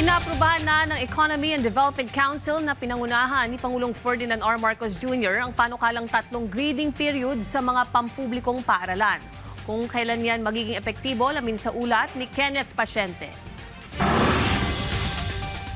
Inaaprubahan na ng Economy and Development Council na pinangunahan ni Pangulong Ferdinand R. Marcos Jr. ang panukalang 3 grading period sa mga pampublikong paaralan. Kung kailan yan magiging epektibo, lamin sa ulat ni Kenneth Pasyente.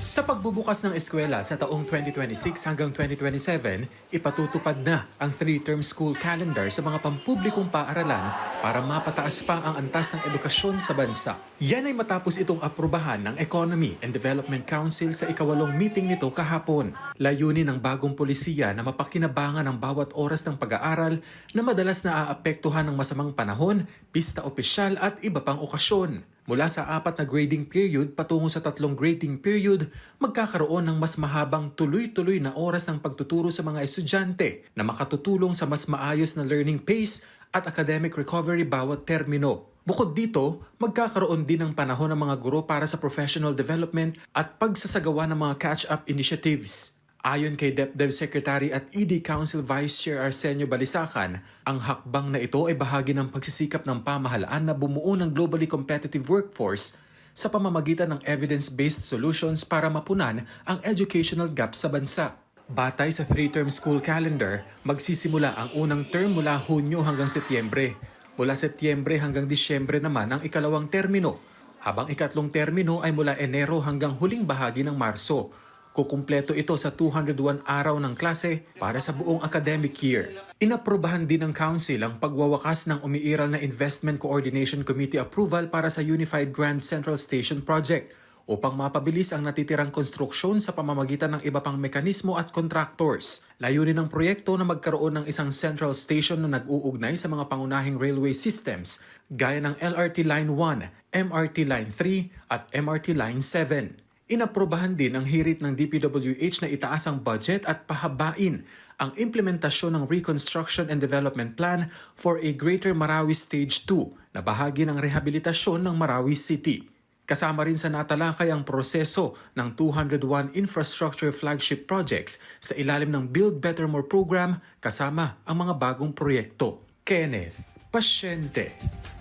Sa pagbubukas ng eskwela sa taong 2026 hanggang 2027, ipatutupad na ang 3-term school calendar sa mga pampublikong paaralan para mapataas pa ang antas ng edukasyon sa bansa. Yan ay matapos itong aprubahan ng Economy and Development Council sa ika-8 meeting nito kahapon. Layunin ng bagong polisiya na mapakinabangan ang bawat oras ng pag-aaral na madalas na aapektuhan ng masamang panahon, pista opisyal at iba pang okasyon. Mula sa 4 na grading period patungo sa 3 grading period, magkakaroon ng mas mahabang tuloy-tuloy na oras ng pagtuturo sa mga estudyante na makatutulong sa mas maayos na learning pace at academic recovery bawat termino. Bukod dito, magkakaroon din ng panahon ng mga guro para sa professional development at pagsasagawa ng mga catch-up initiatives. Ayon kay DepDev Secretary at ED Council Vice Chair Arsenio Balisacan, ang hakbang na ito ay bahagi ng pagsisikap ng pamahalaan na bumuo ng globally competitive workforce sa pamamagitan ng evidence-based solutions para mapunan ang educational gap sa bansa. Batay sa 3-term school calendar, magsisimula ang unang term mula Hunyo hanggang Setyembre. Mula Setyembre hanggang Disyembre naman ang ikalawang termino, habang ikatlong termino ay mula Enero hanggang huling bahagi ng Marso. Kukumpleto ito sa 201 araw ng klase para sa buong academic year. Inaprubahan din ng Council ang pagwawakas ng umiiral na Investment Coordination Committee approval para sa Unified Grand Central Station Project upang mapabilis ang natitirang konstruksyon sa pamamagitan ng iba pang mekanismo at contractors. Layunin ng proyekto na magkaroon ng isang central station na nag-uugnay sa mga pangunahing railway systems gaya ng LRT Line 1, MRT Line 3 at MRT Line 7. Inaprubahan din ang hirit ng DPWH na itaas ang budget at pahabain ang implementasyon ng Reconstruction and Development Plan for a Greater Marawi Stage 2 na bahagi ng rehabilitasyon ng Marawi City. Kasama rin sa natalakay ang proseso ng 201 infrastructure flagship projects sa ilalim ng Build Better More program kasama ang mga bagong proyekto. Kenneth Pasyente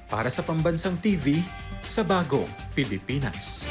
para sa Pambansang TV sa Bagong Pilipinas.